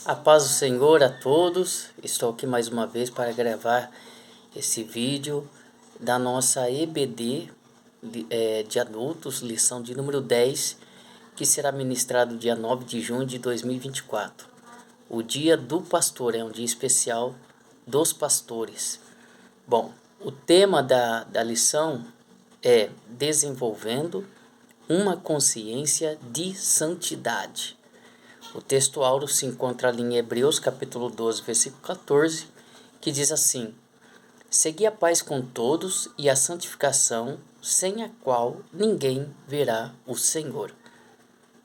A paz do Senhor a todos. Estou aqui mais uma vez para gravar esse vídeo da nossa EBD de adultos, lição de número 10, que será ministrado dia 9 de junho de 2024. O dia do pastor é um dia especial dos pastores. Bom, o tema da lição é desenvolvendo uma consciência de santidade. O texto áureo se encontra ali em Hebreus capítulo 12, versículo 14, que diz assim: Segui a paz com todos e a santificação, sem a qual ninguém verá o Senhor.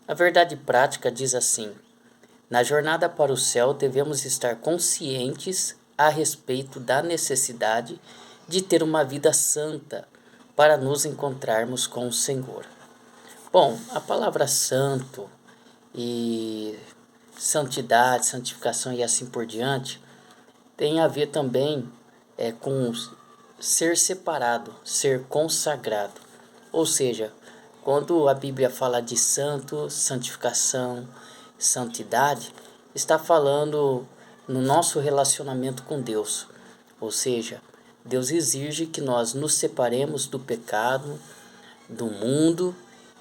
A verdade prática diz assim: na jornada para o céu devemos estar conscientes a respeito da necessidade de ter uma vida santa para nos encontrarmos com o Senhor. Bom, a palavra santo e santidade, santificação e assim por diante, tem a ver também com ser separado, ser consagrado. Ou seja, quando a Bíblia fala de santo, santificação, santidade, está falando no nosso relacionamento com Deus. Ou seja, Deus exige que nós nos separemos do pecado, do mundo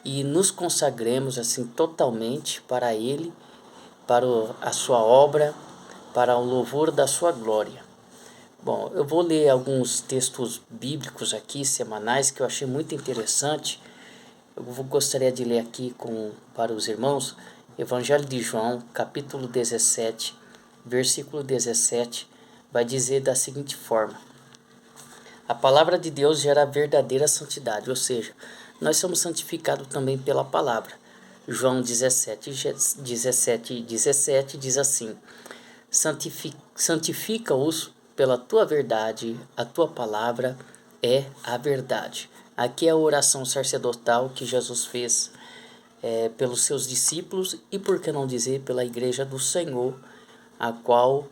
e nos consagremos assim totalmente para Ele, para a sua obra, para o louvor da sua glória. Bom, eu vou ler alguns textos bíblicos aqui, semanais, que eu achei muito interessante. Gostaria de ler aqui para os irmãos, Evangelho de João, capítulo 17, versículo 17, vai dizer da seguinte forma: a palavra de Deus gera a verdadeira santidade, ou seja, nós somos santificados também pela palavra. João 17 diz assim: santifica-os pela tua verdade, a tua palavra é a verdade. Aqui é a oração sacerdotal que Jesus fez pelos seus discípulos e, por que não dizer, pela igreja do Senhor, a qual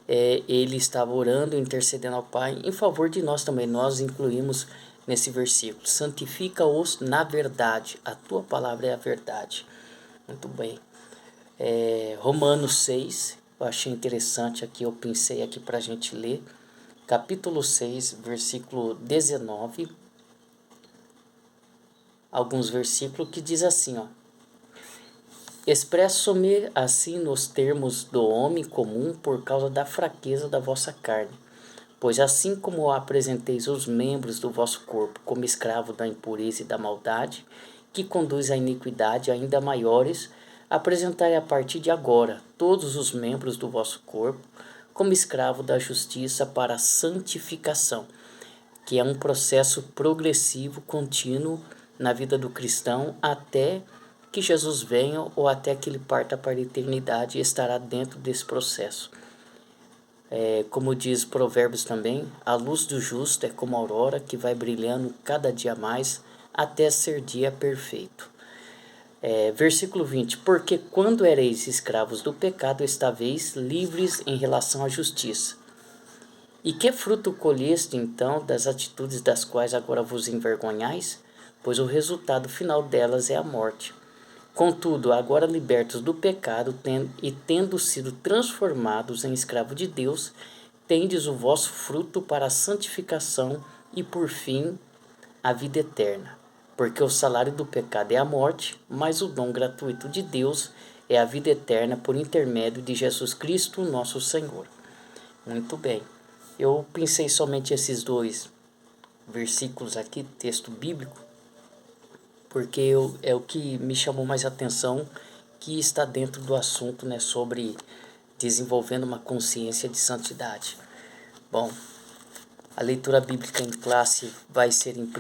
ele estava orando, intercedendo ao Pai em favor de nós também. Nós incluímos nesse versículo: santifica-os na verdade, a tua palavra é a verdade. Muito bem. Romanos 6, eu achei interessante aqui, eu pensei aqui para a gente ler. Capítulo 6, versículo 19. Alguns versículos que diz assim, ó: expresso-me assim nos termos do homem comum por causa da fraqueza da vossa carne. Pois assim como apresenteis os membros do vosso corpo como escravos da impureza e da maldade, que conduz à iniquidade ainda maiores, apresentai a partir de agora todos os membros do vosso corpo como escravos da justiça para a santificação, que é um processo progressivo, contínuo na vida do cristão até que Jesus venha ou até que ele parta para a eternidade e estará dentro desse processo. Como diz Provérbios também, a luz do justo é como a aurora que vai brilhando cada dia mais até ser dia perfeito. Versículo 20: porque quando ereis escravos do pecado, estáveis livres em relação à justiça. E que fruto colheste então das atitudes das quais agora vos envergonhais? Pois o resultado final delas é a morte. Contudo, agora libertos do pecado e tendo sido transformados em escravo de Deus, tendes o vosso fruto para a santificação e, por fim, a vida eterna. Porque o salário do pecado é a morte, mas o dom gratuito de Deus é a vida eterna por intermédio de Jesus Cristo, nosso Senhor. Muito bem. Eu pensei somente esses dois versículos aqui, texto bíblico, porque é o que me chamou mais atenção, que está dentro do assunto, né, sobre desenvolvendo uma consciência de santidade. Bom, a leitura bíblica em classe vai ser em 1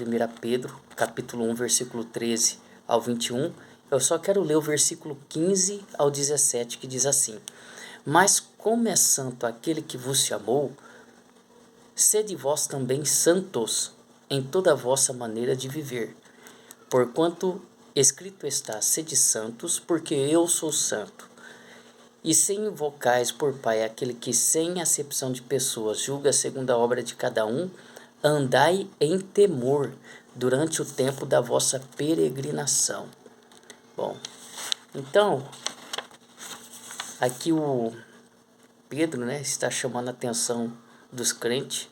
Pedro, capítulo 1, versículo 13 ao 21. Eu só quero ler o versículo 15 ao 17, que diz assim: mas como é santo aquele que vos chamou, sede vós também santos em toda a vossa maneira de viver. Porquanto escrito está: sede santos, porque eu sou santo. E se invocais por Pai aquele que sem acepção de pessoas julga segundo a obra de cada um, andai em temor durante o tempo da vossa peregrinação. Bom, então, aqui Pedro, né, está chamando a atenção dos crentes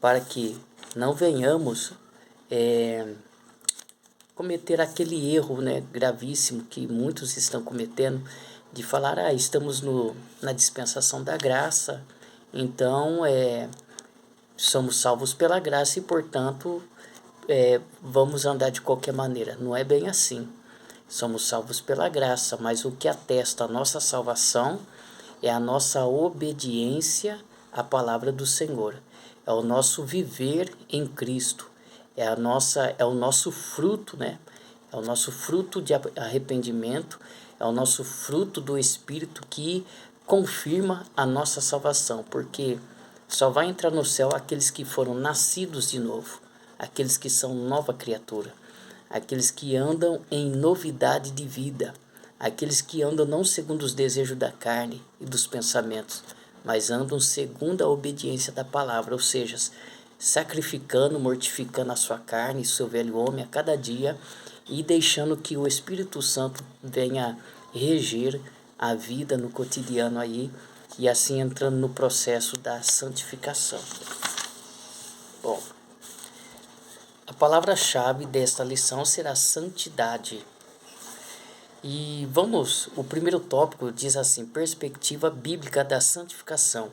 para que não venhamos cometer aquele erro, né, gravíssimo que muitos estão cometendo, de falar, estamos na dispensação da graça, então somos salvos pela graça e, portanto, vamos andar de qualquer maneira. Não é bem assim. Somos salvos pela graça, mas o que atesta a nossa salvação é a nossa obediência à palavra do Senhor. É o nosso viver em Cristo. É o nosso fruto, né? É o nosso fruto de arrependimento, é o nosso fruto do Espírito que confirma a nossa salvação, porque só vai entrar no céu aqueles que foram nascidos de novo, aqueles que são nova criatura, aqueles que andam em novidade de vida, aqueles que andam não segundo os desejos da carne e dos pensamentos, mas andam segundo a obediência da palavra, ou seja, sacrificando, mortificando a sua carne e seu velho homem a cada dia e deixando que o Espírito Santo venha reger a vida no cotidiano aí e assim entrando no processo da santificação. Bom, a palavra-chave desta lição será santidade. E o primeiro tópico diz assim, perspectiva bíblica da santificação.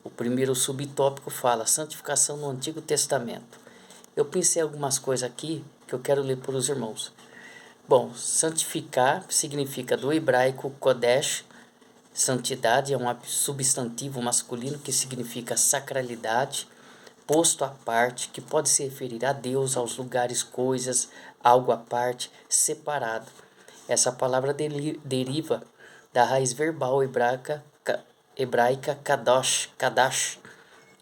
O primeiro subtópico fala santificação no Antigo Testamento. Eu pensei algumas coisas aqui que eu quero ler para os irmãos. Bom, santificar significa do hebraico kodesh, santidade é um substantivo masculino que significa sacralidade, posto à parte, que pode se referir a Deus, aos lugares, coisas, algo à parte, separado. Essa palavra deriva da raiz verbal hebraica kadash,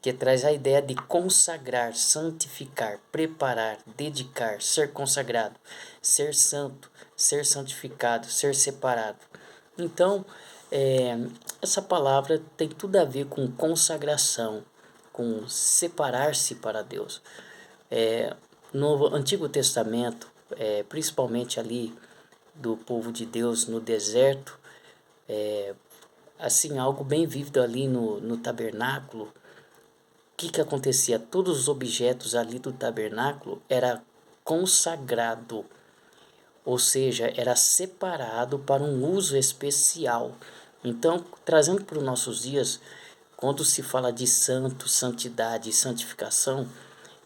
que traz a ideia de consagrar, santificar, preparar, dedicar, ser consagrado, ser santo, ser santificado, ser separado. Então, essa palavra tem tudo a ver com consagração, com separar-se para Deus. No Antigo Testamento, principalmente ali do povo de Deus no deserto, assim, algo bem vívido ali no tabernáculo. O que acontecia? Todos os objetos ali do tabernáculo era consagrado, ou seja, era separado para um uso especial. Então, trazendo para os nossos dias, quando se fala de santo, santidade e santificação,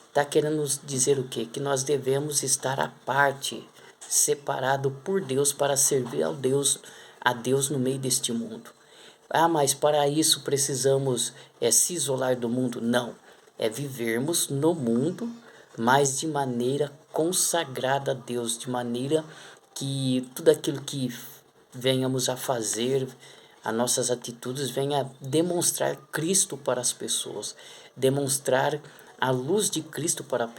está querendo nos dizer o quê? Que nós devemos estar à parte, separado por Deus para servir a Deus no meio deste mundo. Mas para isso precisamos se isolar do mundo? Não, é vivermos no mundo, mas de maneira consagrada a Deus, de maneira que tudo aquilo que venhamos a fazer, as nossas atitudes, venha demonstrar Cristo para as pessoas, demonstrar a luz de Cristo para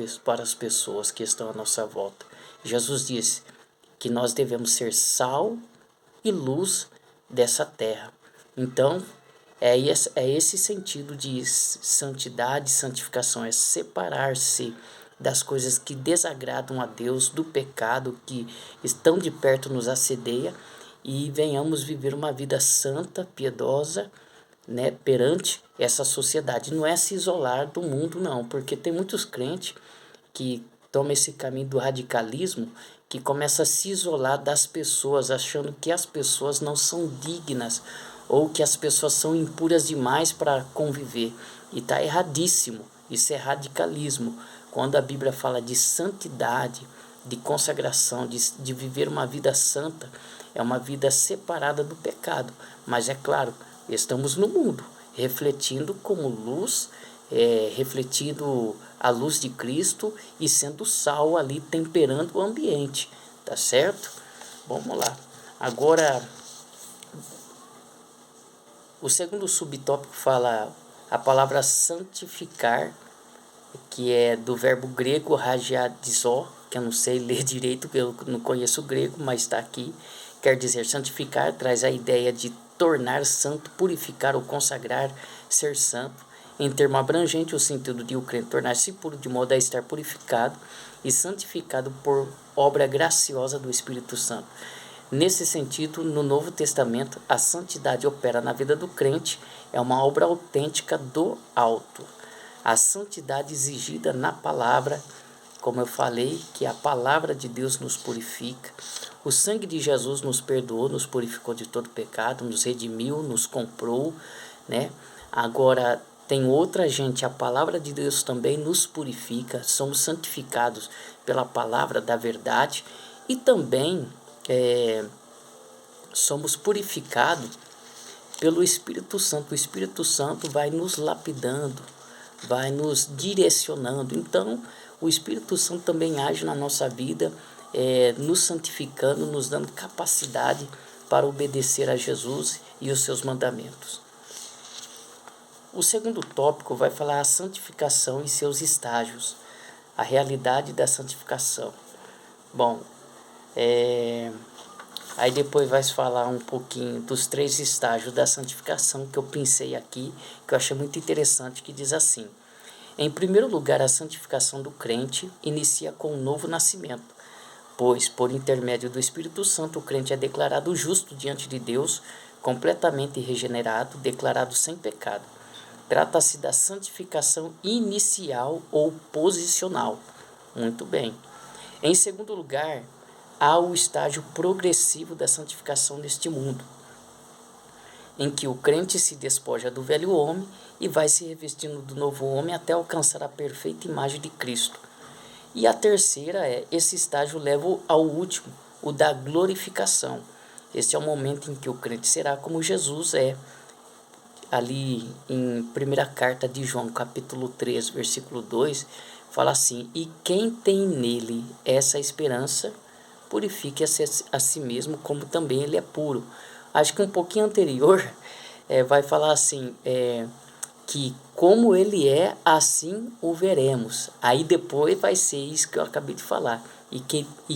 as pessoas que estão à nossa volta. Jesus disse que nós devemos ser sal e luz dessa terra. Então, é esse sentido de santidade, santificação, é separar-se das coisas que desagradam a Deus, do pecado que estão de perto nos assedia e venhamos viver uma vida santa, piedosa, né, perante essa sociedade. Não é se isolar do mundo, não, porque tem muitos crentes que tomam esse caminho do radicalismo, que começa a se isolar das pessoas, achando que as pessoas não são dignas ou que as pessoas são impuras demais para conviver. E está erradíssimo. Isso é radicalismo. Quando a Bíblia fala de santidade, de consagração, de viver uma vida santa, é uma vida separada do pecado. Mas é claro, estamos no mundo, refletindo como luz, refletindo a luz de Cristo e sendo sal ali, temperando o ambiente. Tá certo? Vamos lá. Agora, o segundo subtópico fala a palavra santificar, que é do verbo grego hagiadizó, que eu não sei ler direito, porque eu não conheço o grego, mas está aqui. Quer dizer, santificar traz a ideia de tornar santo, purificar ou consagrar, ser santo. Em termo abrangente, o sentido de o crente tornar-se puro de modo a estar purificado e santificado por obra graciosa do Espírito Santo. Nesse sentido, no Novo Testamento, a santidade opera na vida do crente é uma obra autêntica do alto. A santidade exigida na palavra, como eu falei, que a palavra de Deus nos purifica. O sangue de Jesus nos perdoou, nos purificou de todo pecado, nos redimiu, nos comprou, né? Agora, tem outra gente, a palavra de Deus também nos purifica, somos santificados pela palavra da verdade e também somos purificados pelo Espírito Santo. O Espírito Santo vai nos lapidando, vai nos direcionando. Então, o Espírito Santo também age na nossa vida, nos santificando, nos dando capacidade para obedecer a Jesus e os seus mandamentos. O segundo tópico vai falar a santificação e seus estágios, a realidade da santificação. Bom, aí depois vai falar um pouquinho dos 3 estágios da santificação que eu pensei aqui, que eu achei muito interessante, que diz assim: em primeiro lugar, a santificação do crente inicia com um novo nascimento, pois, por intermédio do Espírito Santo, o crente é declarado justo diante de Deus, completamente regenerado, declarado sem pecado. Trata-se da santificação inicial ou posicional. Muito bem. Em segundo lugar, há o estágio progressivo da santificação neste mundo, em que o crente se despoja do velho homem e vai se revestindo do novo homem até alcançar a perfeita imagem de Cristo. E a terceira esse estágio leva ao último, o da glorificação. Este é o momento em que o crente será como Jesus é. Ali em primeira carta de João, capítulo 3, versículo 2, fala assim: e quem tem nele essa esperança, purifique a si mesmo, como também ele é puro. Acho que um pouquinho anterior vai falar assim, que como ele é, assim o veremos. Aí depois vai ser isso que eu acabei de falar. E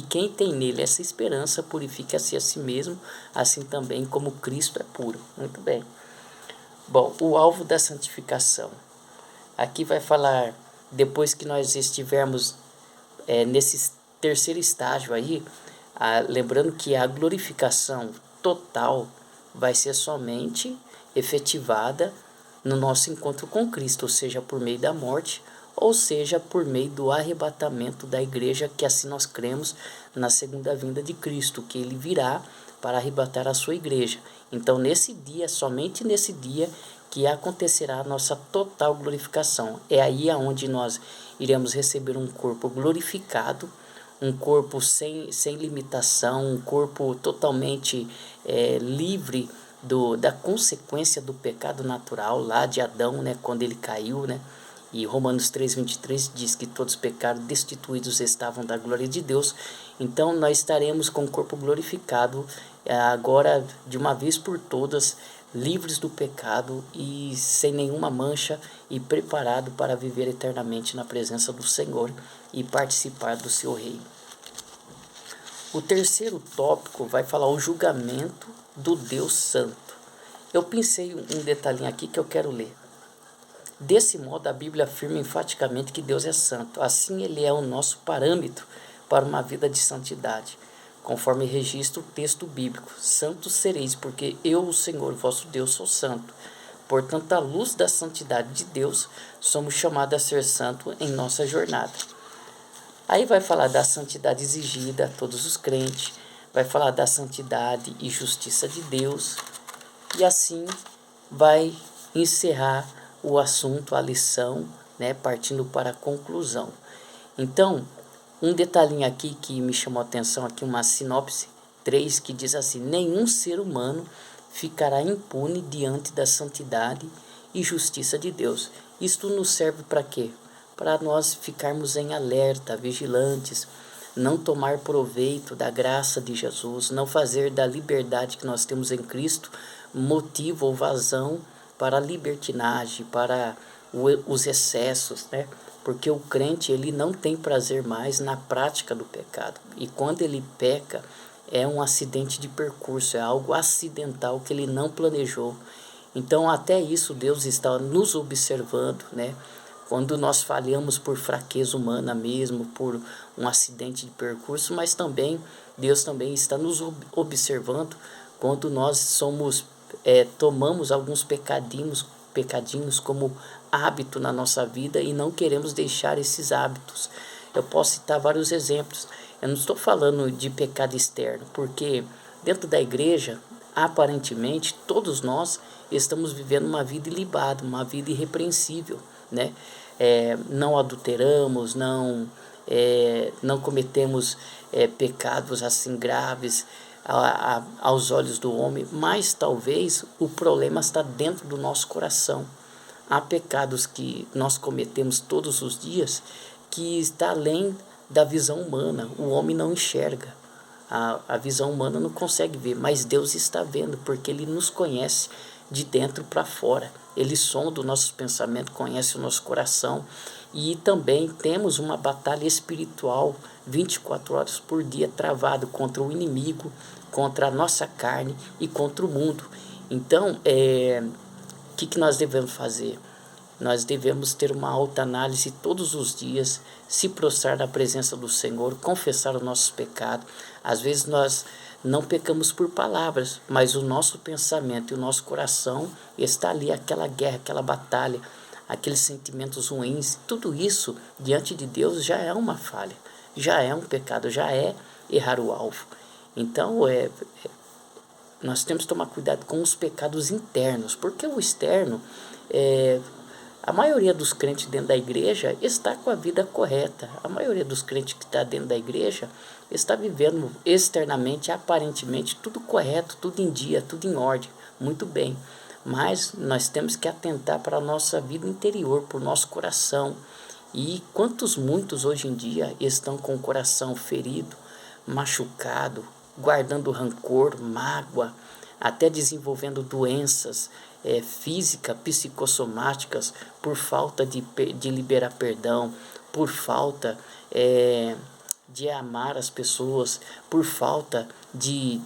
quem tem nele essa esperança, purifique a si mesmo, assim também como Cristo é puro. Muito bem. Bom, o alvo da santificação. Aqui vai falar, depois que nós estivermos nesse terceiro estágio aí, lembrando que a glorificação total vai ser somente efetivada no nosso encontro com Cristo, ou seja, por meio da morte, ou seja, por meio do arrebatamento da igreja, que assim nós cremos na segunda vinda de Cristo, que ele virá para arrebatar a sua igreja. Então, nesse dia, somente nesse dia, que acontecerá a nossa total glorificação. É aí aonde nós iremos receber um corpo glorificado, um corpo sem limitação, um corpo totalmente livre da consequência do pecado natural lá de Adão, né, quando ele caiu, né? E Romanos 3:23 diz que todos pecaram, destituídos estavam da glória de Deus. Então nós estaremos com o corpo glorificado agora de uma vez por todas, livres do pecado e sem nenhuma mancha e preparado para viver eternamente na presença do Senhor e participar do seu reino. O terceiro tópico vai falar o julgamento do Deus Santo. Eu pensei um detalhinho aqui que eu quero ler. Desse modo, a Bíblia afirma enfaticamente que Deus é santo. Assim, ele é o nosso parâmetro para uma vida de santidade. Conforme registra o texto bíblico: santos sereis, porque eu, o Senhor, vosso Deus, sou santo. Portanto, à luz da santidade de Deus, somos chamados a ser santos em nossa jornada. Aí vai falar da santidade exigida a todos os crentes, vai falar da santidade e justiça de Deus, e assim vai encerrar o assunto, a lição, né, partindo para a conclusão. Então, um detalhinho aqui que me chamou a atenção, aqui uma sinopse 3, que diz assim: nenhum ser humano ficará impune diante da santidade e justiça de Deus. Isto nos serve para quê? Para nós ficarmos em alerta, vigilantes, não tomar proveito da graça de Jesus, não fazer da liberdade que nós temos em Cristo motivo ou vazão para a libertinagem, para os excessos, né? Porque o crente, ele não tem prazer mais na prática do pecado. E quando ele peca, é um acidente de percurso, é algo acidental que ele não planejou. Então, até isso, Deus está nos observando, né? Quando nós falhamos por fraqueza humana mesmo, por um acidente de percurso, mas também Deus também está nos observando quando nós tomamos alguns pecadinhos como hábito na nossa vida e não queremos deixar esses hábitos. Eu posso citar vários exemplos. Eu não estou falando de pecado externo, porque dentro da igreja, aparentemente, todos nós estamos vivendo uma vida ilibada, uma vida irrepreensível, né? Não adulteramos, não cometemos pecados assim graves aos olhos do homem, mas talvez o problema está dentro do nosso coração. Há pecados que nós cometemos todos os dias que está além da visão humana. O homem não enxerga. A visão humana não consegue ver, mas Deus está vendo, porque Ele nos conhece de dentro para fora. Ele sonda o nosso pensamento, conhece o nosso coração. E também temos uma batalha espiritual 24 horas por dia travado contra o inimigo, contra a nossa carne e contra o mundo. Então, o que nós devemos fazer? Nós devemos ter uma autoanálise todos os dias, se prostrar na presença do Senhor, confessar os nossos pecados. Às vezes nós não pecamos por palavras, mas o nosso pensamento e o nosso coração está ali, aquela guerra, aquela batalha, aqueles sentimentos ruins. Tudo isso, diante de Deus, já é uma falha, já é um pecado, já é errar o alvo. Então, nós temos que tomar cuidado com os pecados internos, porque o externo, a maioria dos crentes dentro da igreja está com a vida correta. A maioria dos crentes que está dentro da igreja está vivendo externamente, aparentemente, tudo correto, tudo em dia, tudo em ordem, muito bem. Mas nós temos que atentar para a nossa vida interior, para o nosso coração. E muitos hoje em dia estão com o coração ferido, machucado, guardando rancor, mágoa, até desenvolvendo doenças físicas, psicossomáticas, por falta de liberar perdão, por falta de amar as pessoas, por falta de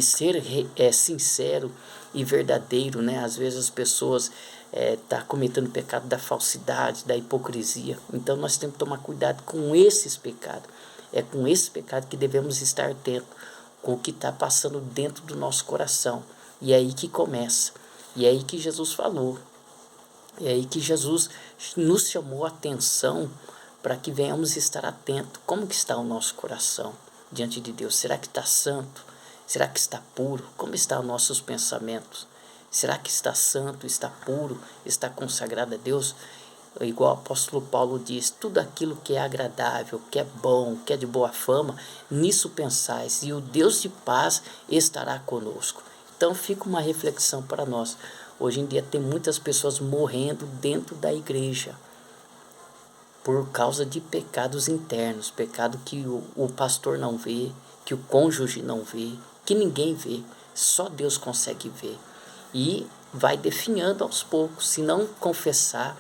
ser sincero e verdadeiro, né? Às vezes as pessoas estão cometendo o pecado da falsidade, da hipocrisia. Então nós temos que tomar cuidado com esses pecados. É com esse pecado que devemos estar atentos, com o que está passando dentro do nosso coração. E é aí que começa. E é aí que Jesus falou. É aí que Jesus nos chamou a atenção para que venhamos estar atentos. Como que está o nosso coração diante de Deus? Será que está santo? Será que está puro? Como estão os nossos pensamentos? Será que está santo, está puro, está consagrado a Deus? Igual o apóstolo Paulo diz, tudo aquilo que é agradável, que é bom, que é de boa fama, nisso pensais, e o Deus de paz estará conosco. Então fica uma reflexão para nós. Hoje em dia tem muitas pessoas morrendo dentro da igreja por causa de pecados internos, pecado que o pastor não vê, que o cônjuge não vê, que ninguém vê, só Deus consegue ver. E vai definhando aos poucos, se não confessar,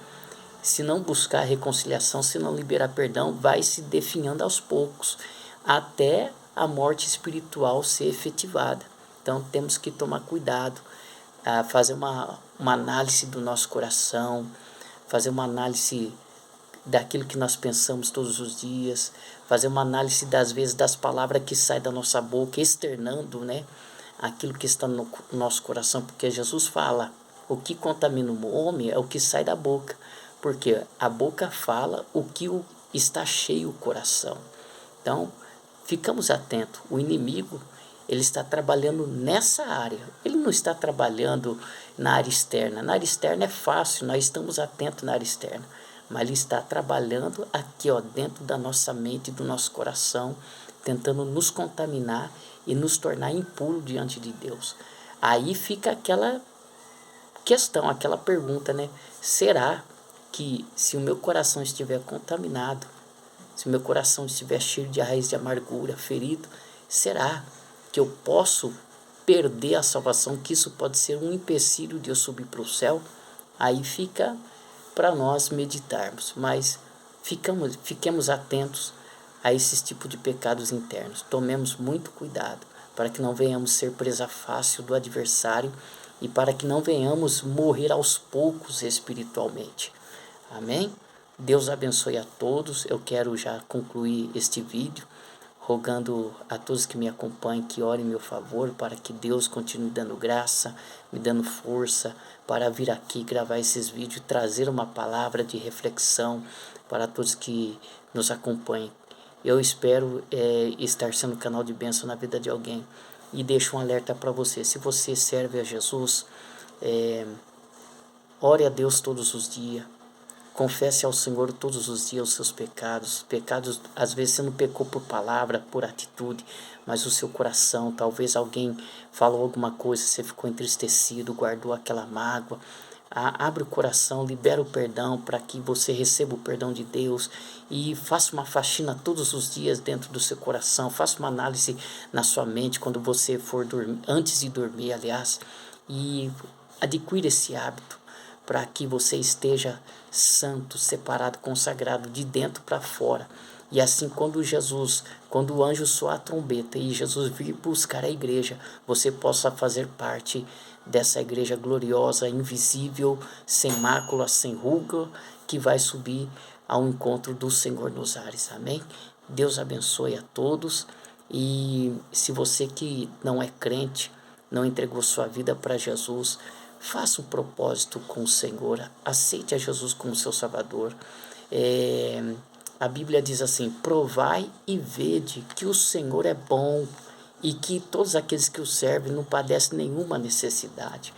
se não buscar reconciliação, se não liberar perdão, vai se definhando aos poucos, até a morte espiritual ser efetivada. Então temos que tomar cuidado, fazer uma análise do nosso coração, fazer uma análise daquilo que nós pensamos todos os dias, fazer uma análise das vezes das palavras que saem da nossa boca, externando, né, aquilo que está no nosso coração, porque Jesus fala, o que contamina o homem é o que sai da boca, porque a boca fala o que está cheio o coração. Então, ficamos atentos, o inimigo, ele está trabalhando nessa área, ele não está trabalhando na área externa. Na área externa é fácil, nós estamos atentos na área externa, mas ele está trabalhando aqui, dentro da nossa mente, do nosso coração, tentando nos contaminar e nos tornar impuro diante de Deus. Aí fica aquela questão, aquela pergunta, né? Será que se o meu coração estiver contaminado, se o meu coração estiver cheio de raiz de amargura, ferido, será que eu posso perder a salvação, que isso pode ser um empecilho de eu subir para o céu? Aí fica para nós meditarmos, mas fiquemos atentos a esses tipos de pecados internos. Tomemos muito cuidado para que não venhamos ser presa fácil do adversário e para que não venhamos morrer aos poucos espiritualmente. Amém? Deus abençoe a todos. Eu quero já concluir este vídeo. rogando a todos que me acompanhem que orem em meu favor, para que Deus continue dando graça, me dando força para vir aqui gravar esses vídeos, trazer uma palavra de reflexão para todos que nos acompanhem. Eu espero estar sendo canal de bênção na vida de alguém. E deixo um alerta para você: se você serve a Jesus, ore a Deus todos os dias. Confesse ao Senhor todos os dias os seus pecados. Pecados, às vezes você não pecou por palavra, por atitude, mas o seu coração, talvez alguém falou alguma coisa, você ficou entristecido, guardou aquela mágoa. Abre o coração, libera o perdão para que você receba o perdão de Deus e faça uma faxina todos os dias dentro do seu coração. Faça uma análise na sua mente quando você for dormir, antes de dormir, aliás, e adquira esse hábito para que você esteja santo, separado, consagrado de dentro para fora. E assim, quando o anjo soar a trombeta e Jesus vir buscar a igreja, você possa fazer parte dessa igreja gloriosa, invisível, sem mácula, sem ruga, que vai subir ao encontro do Senhor nos ares. Amém? Deus abençoe a todos. E se você que não é crente, não entregou sua vida para Jesus, faça um propósito com o Senhor, aceite a Jesus como seu Salvador. A Bíblia diz assim: provai e vede que o Senhor é bom e que todos aqueles que o servem não padecem nenhuma necessidade.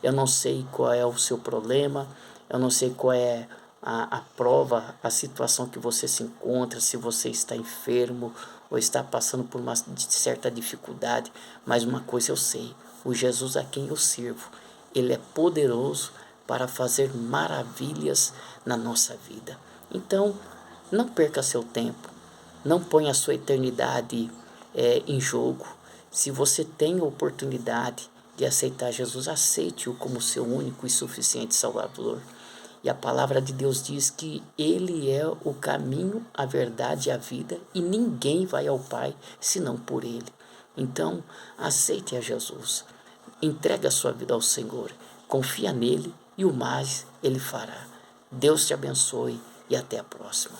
Eu não sei qual é o seu problema, eu não sei qual é a prova, a situação que você se encontra, se você está enfermo ou está passando por uma certa dificuldade, mas uma coisa eu sei: o Jesus a quem eu sirvo, Ele é poderoso para fazer maravilhas na nossa vida. Então, não perca seu tempo, não ponha a sua eternidade em jogo. Se você tem a oportunidade de aceitar Jesus, aceite-o como seu único e suficiente Salvador. E a palavra de Deus diz que Ele é o caminho, a verdade e a vida, e ninguém vai ao Pai senão por Ele. Então, aceite a Jesus. Entrega a sua vida ao Senhor, confia nele e o mais Ele fará. Deus te abençoe e até a próxima.